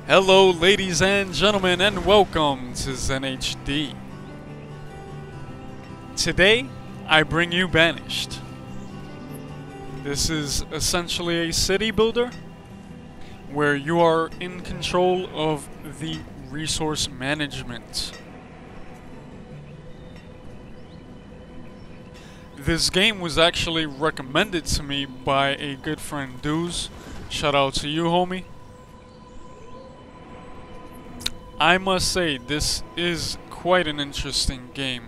Hello ladies and gentlemen, and welcome to ZenHD. Today, I bring you Banished. This is essentially a city builder where you are in control of the resource management. This game was actually recommended to me by a good friend, Dooz. Shout out to you, homie. I must say, this is quite an interesting game.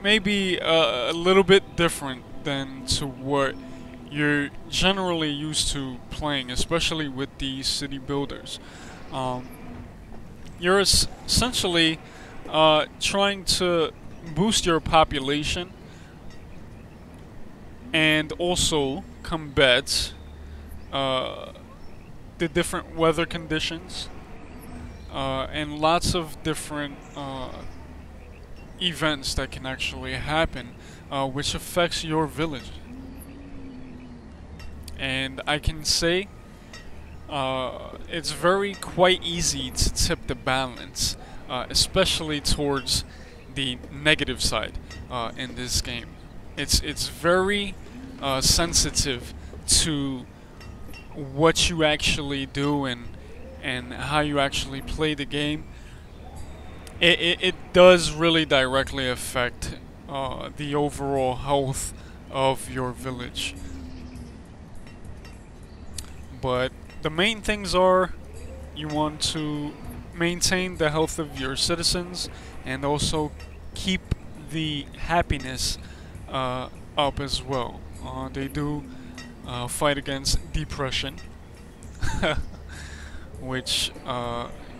Maybe a little bit different than to what you're generally used to playing, especially with these city builders. You're essentially trying to boost your population and also combat the different weather conditions. And lots of different events that can actually happen, which affects your village. And I can say it's quite easy to tip the balance, especially towards the negative side in this game. It's very sensitive to what you actually do and how you actually play the game. It does really directly affect the overall health of your village. But the main things are you want to maintain the health of your citizens and also keep the happiness up as well. They do fight against depression. Which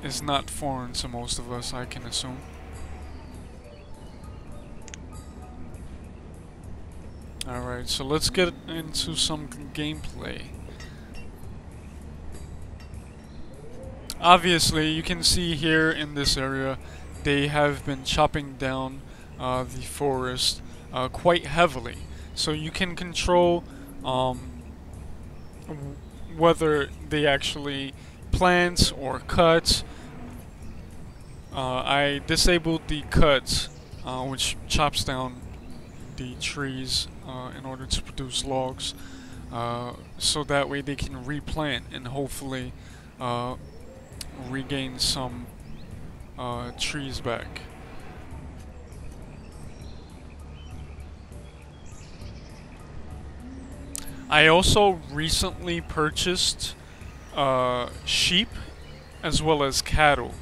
is not foreign to most of us, I can assume. Alright, so let's get into some gameplay. Obviously, you can see here in this area, they have been chopping down the forest quite heavily. So you can control whether they actually plant or cut. I disabled the cut, which chops down the trees in order to produce logs, so that way they can replant and hopefully regain some trees back. I also recently purchased sheep as well as cattle.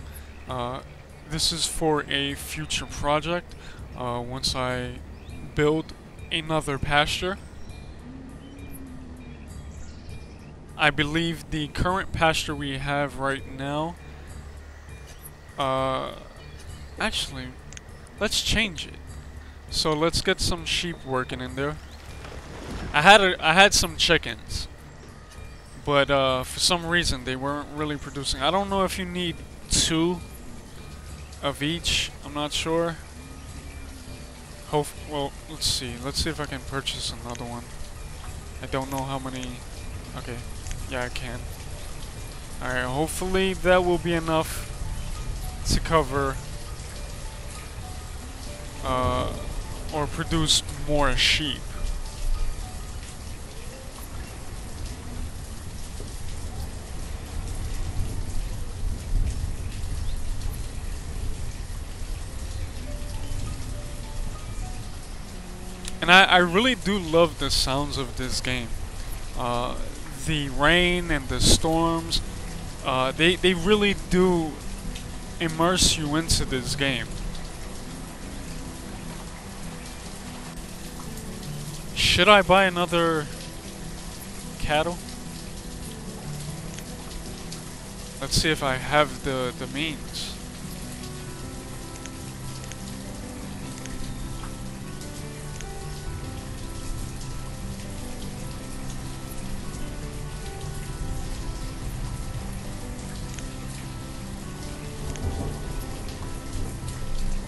This is for a future project once I build another pasture. I believe the current pasture we have right now, actually, let's change it. So let's get some sheep working in there. I had some chickens, but for some reason they weren't really producing. I don't know if you need 2 of each. I'm not sure. Well, let's see. Let's see if I can purchase another one. I don't know how many. Okay, yeah, I can. Alright, hopefully that will be enough to cover or produce more sheep. And I really do love the sounds of this game. The rain and the storms, they really do immerse you into this game. Should I buy another cattle? Let's see if I have the means.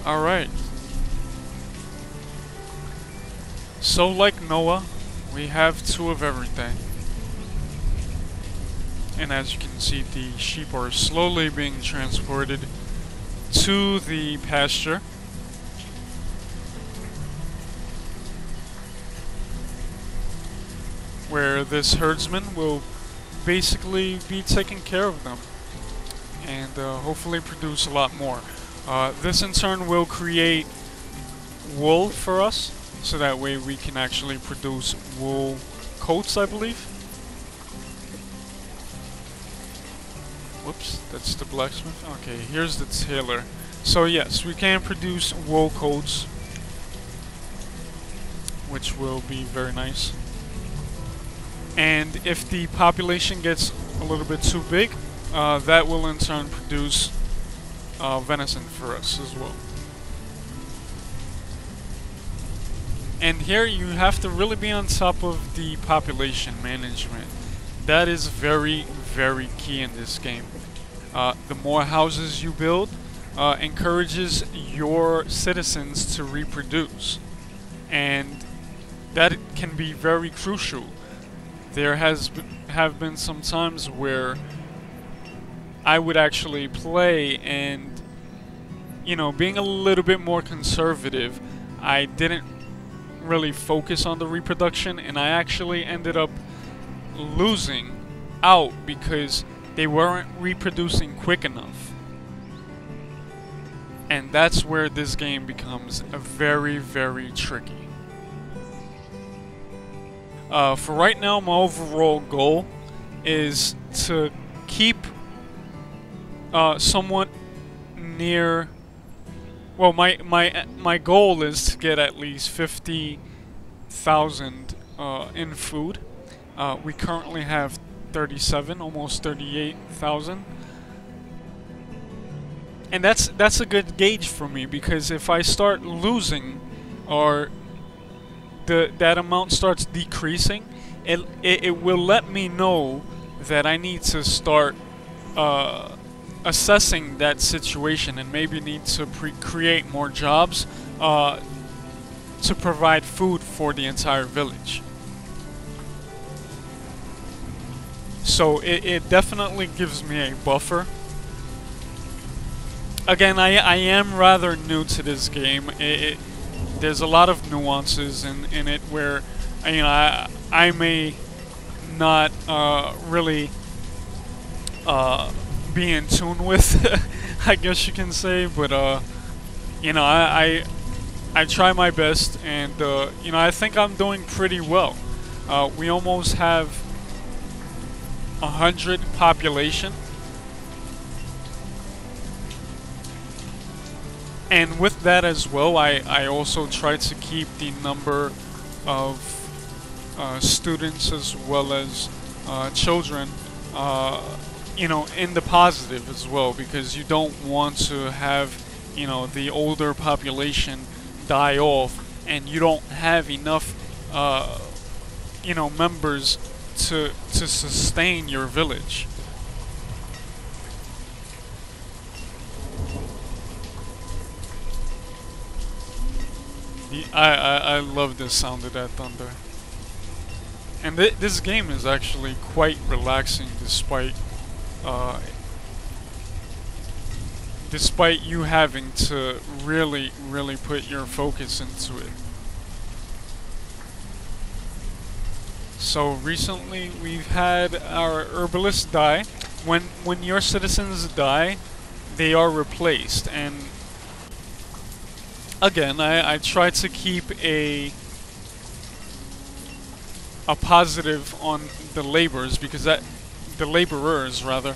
Alright. So like Noah, we have 2 of everything. And as you can see, the sheep are slowly being transported to the pasture. Where this herdsman will basically be taking care of them and hopefully produce a lot more. This in turn will create wool for us, so that way we can actually produce wool coats, I believe. Whoops, that's the blacksmith. Okay, here's the tailor. So yes, we can produce wool coats, which will be very nice. And if the population gets a little bit too big, that will in turn produce venison for us as well. And here you have to really be on top of the population management. That is very, very key in this game. The more houses you build encourages your citizens to reproduce. And that can be very crucial. There have been some times where I would actually play and, you know, being a little bit more conservative, I didn't really focus on the reproduction, and I actually ended up losing out because they weren't reproducing quick enough. And that's where this game becomes very, very tricky. For right now, my overall goal is to keep somewhat near. Well, my goal is to get at least 50,000 in food. We currently have 37, almost 38,000, and that's a good gauge for me, because if I start losing or that amount starts decreasing, it will let me know that I need to start assessing that situation and maybe need to create more jobs to provide food for the entire village. So it definitely gives me a buffer. Again, I am rather new to this game. There's a lot of nuances in it where, you know, I may not really be in tune with, I guess you can say, but you know, I try my best, and you know, I think I'm doing pretty well. We almost have 100 population. And with that as well, I also try to keep the number of students as well as children, you know, in the positive as well, because you don't want to have, you know, the older population die off, and you don't have enough, you know, members to sustain your village. I love the sound of that thunder. And this game is actually quite relaxing, despite you having to really put your focus into it. So recently we've had our herbalist die. When your citizens die, they are replaced, and again, I try to keep a positive on the laborers, because the laborers rather,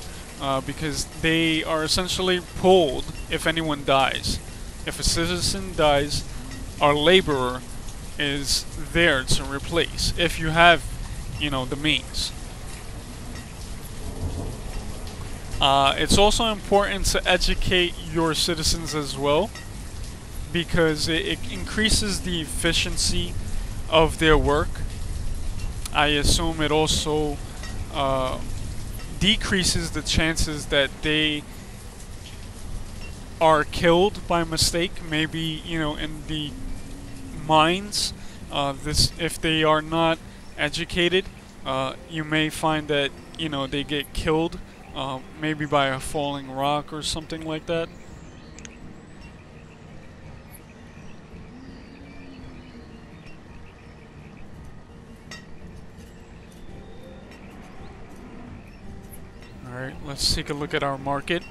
because they are essentially pulled if anyone dies. If a citizen dies, our laborer is there to replace, if you have, you know, the means. It's also important to educate your citizens as well, because it increases the efficiency of their work. I assume it also decreases the chances that they are killed by mistake, maybe, you know, in the mines. If they are not educated, you may find that you know, they get killed, maybe by a falling rock or something like that. Alright, let's take a look at our market.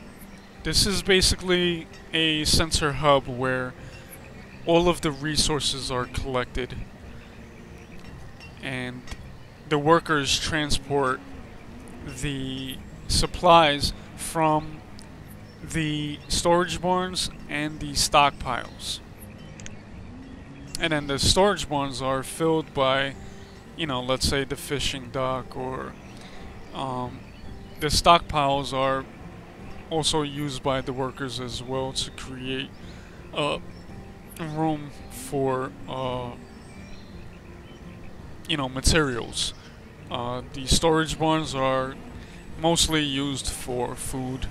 This is basically a sensor hub where all of the resources are collected and the workers transport the supplies from the storage barns and the stockpiles. And then the storage barns are filled by, you know, let's say the fishing dock, or the stockpiles are also used by the workers as well to create room for you know, materials. The storage barns are mostly used for food.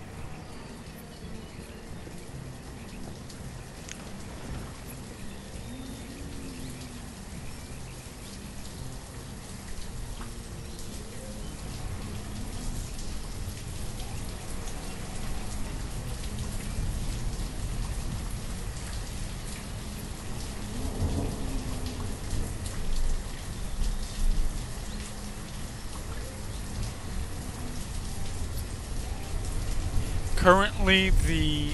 Currently, the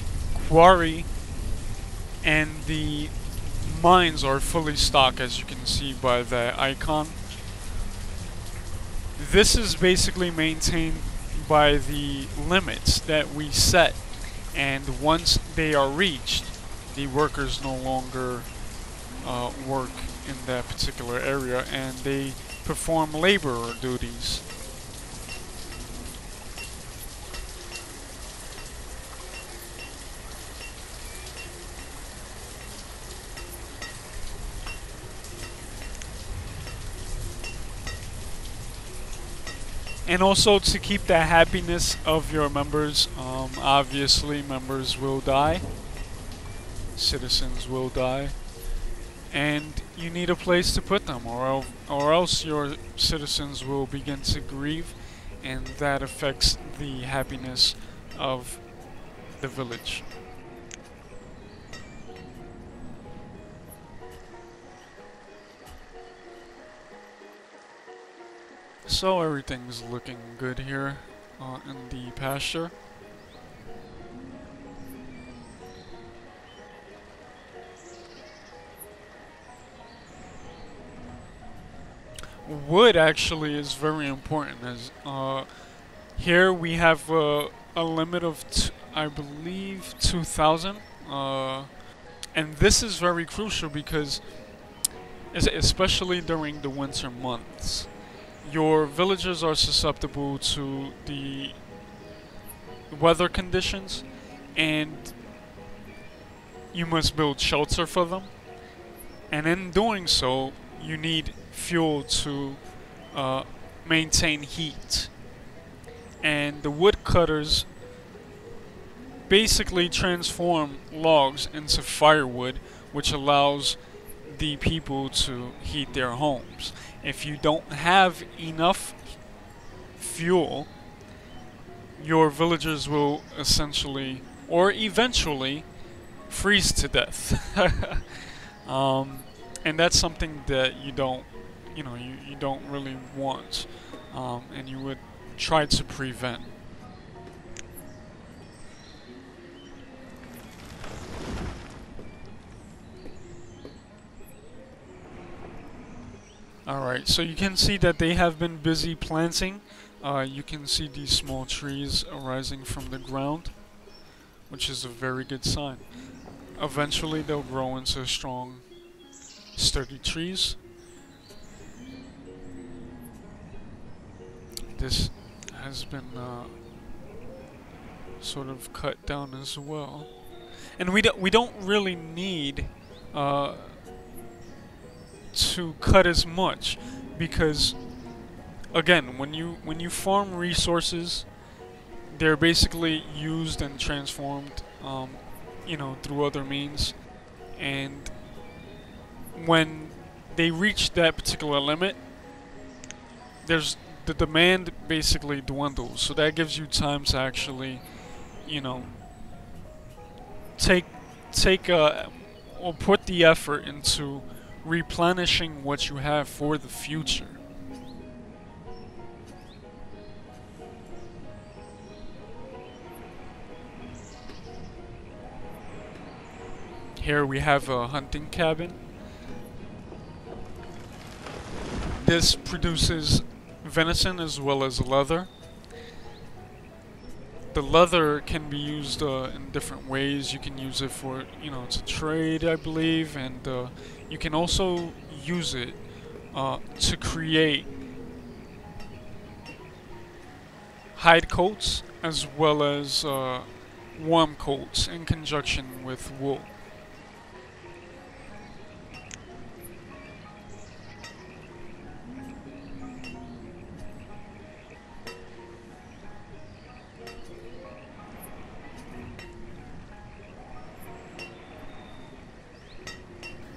quarry and the mines are fully stocked, as you can see by the icon. This is basically maintained by the limits that we set, and once they are reached, the workers no longer work in that particular area, and they perform laborer duties. And also to keep the happiness of your members, obviously members will die, citizens will die, and you need a place to put them, or else your citizens will begin to grieve, and that affects the happiness of the village. So everything's looking good here in the pasture. Wood actually is very important, as here we have a limit of I believe 2,000, and this is very crucial because especially during the winter months, your villagers are susceptible to the weather conditions, and you must build shelter for them. And in doing so, you need fuel to maintain heat. And the woodcutters basically transform logs into firewood, which allows the people to heat their homes. If you don't have enough fuel, your villagers will essentially, or eventually, freeze to death. And that's something that you don't, you don't really want, and you would try to prevent. Alright, so you can see that they have been busy planting. You can see these small trees arising from the ground, which is a very good sign. Eventually they'll grow into strong, sturdy trees. This has been sort of cut down as well. And we don't really need to cut as much, because again, when you farm resources, they're basically used and transformed through other means, and when they reach that particular limit, there's the demand basically dwindles. So that gives you time to actually, you know, take or put the effort into replenishing what you have for the future. Here we have a hunting cabin. This produces venison as well as leather. The leather can be used in different ways. You can use it for, to trade, I believe, and you can also use it to create hide coats as well as warm coats in conjunction with wool.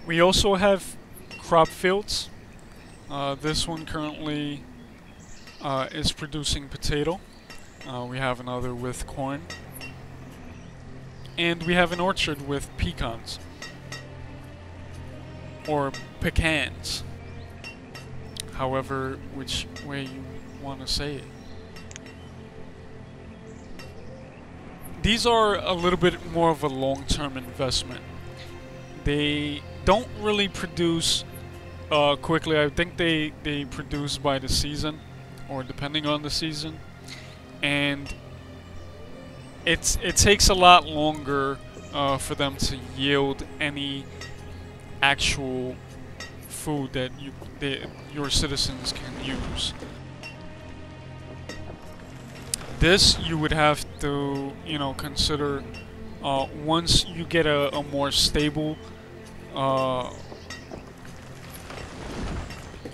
We also have crop fields. This one currently is producing potato. We have another with corn. And we have an orchard with pecans. Or pecans. However, which way you want to say it. These are a little bit more of a long-term investment. They don't really produce quickly. I think they produce by the season, or depending on the season, and it takes a lot longer for them to yield any actual food that your citizens can use. This you would have to consider once you get a more stable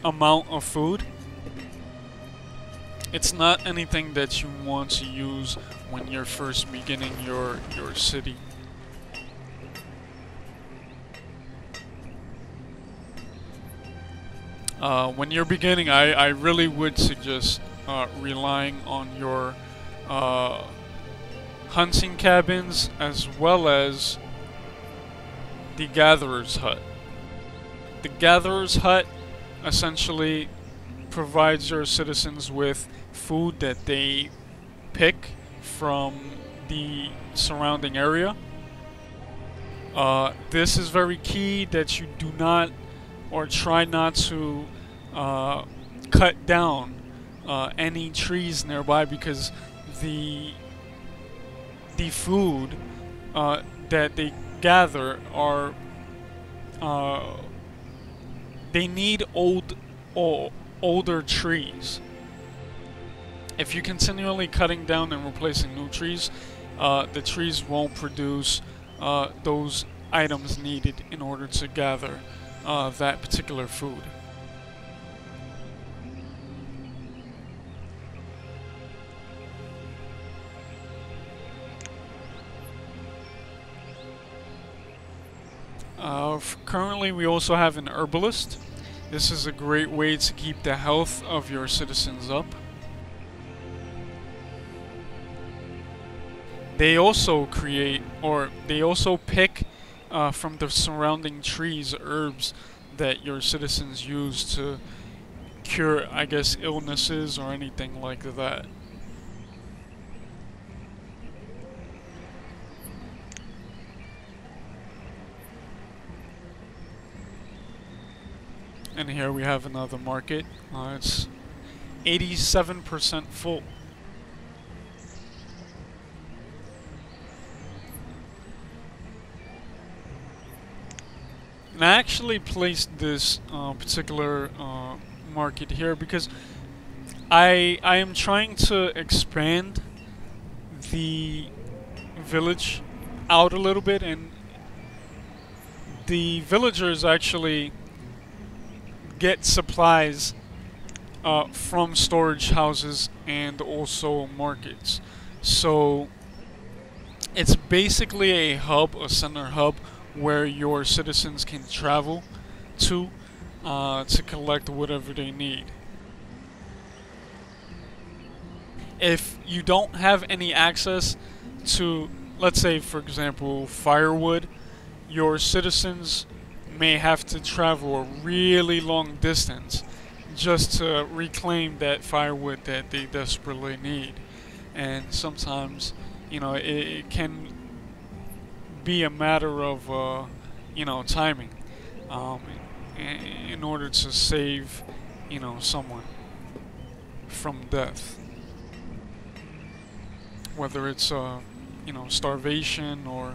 amount of food. It's not anything that you want to use when you're first beginning your city. When you're beginning, I really would suggest relying on your hunting cabins as well as the gatherer's hut. The gatherer's hut essentially provides your citizens with food that they pick from the surrounding area. This is very key that you do not or try not to cut down any trees nearby, because the food that they gather are they need older trees. If you're continually cutting down and replacing new trees, the trees won't produce those items needed in order to gather that particular food. Currently, we also have an herbalist. This is a great way to keep the health of your citizens up. They also pick from the surrounding trees herbs that your citizens use to cure, I guess, illnesses or anything like that. And here we have another market. It's 87% full. And I actually placed this particular market here because I am trying to expand the village out a little bit, and the villagers actually get supplies from storage houses and also markets. So it's basically a hub, a center hub, where your citizens can travel to collect whatever they need. if you don't have any access to, let's say for example, firewood, your citizens may have to travel a really long distance just to reclaim that firewood that they desperately need. And sometimes, it can be a matter of, timing, in order to save, someone from death. Whether it's, starvation or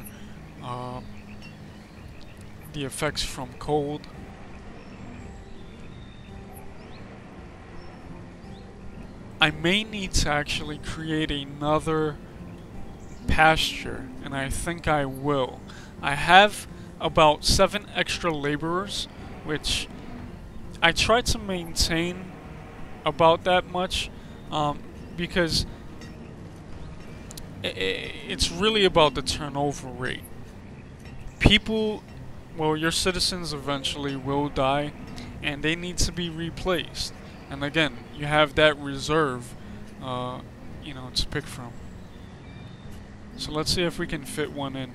the effects from cold. I may need to actually create another pasture, and I think I will. I have about 7 extra laborers, which I try to maintain about that much, because it's really about the turnover rate. People, well, your citizens eventually will die, and they need to be replaced. And again, you have that reserve, to pick from. So let's see if we can fit one in.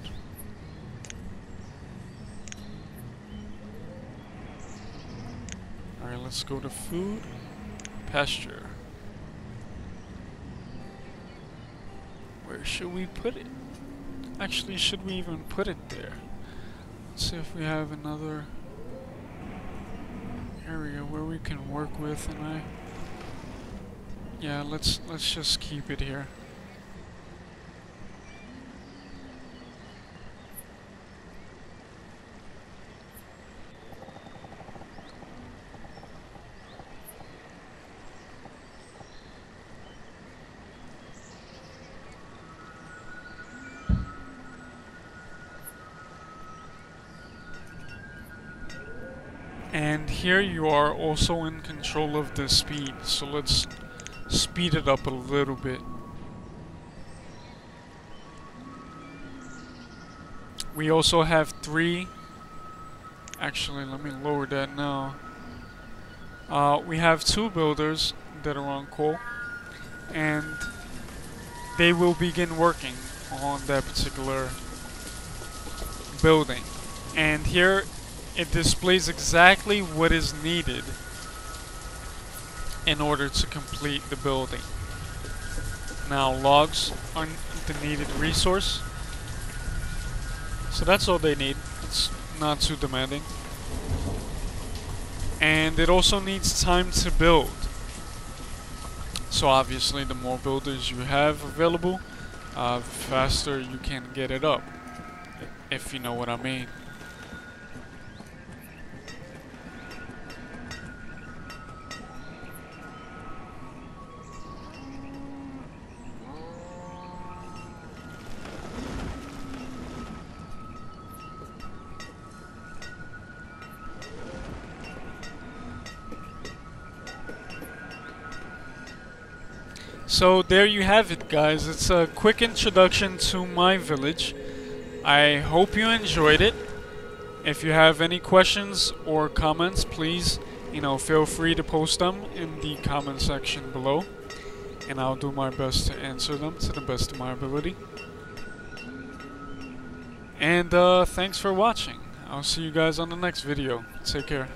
Alright, let's go to food, pasture. Where should we put it? Actually, should we even put it there? Let's see if we have another area where we can work with, and yeah, let's just keep it here. And here you are also in control of the speed, so let's speed it up a little bit. We also have 3, actually let me lower that now. We have 2 builders that are on call, and they will begin working on that particular building. And here it displays exactly what is needed in order to complete the building. Now, logs are the needed resource, so that's all they need. It's not too demanding. And it also needs time to build. So obviously the more builders you have available, the faster you can get it up, if you know what I mean. So there you have it, guys. It's a quick introduction to my village. I hope you enjoyed it. If you have any questions or comments, please, feel free to post them in the comment section below, and I'll do my best to answer them to the best of my ability. And thanks for watching. I'll see you guys on the next video. Take care.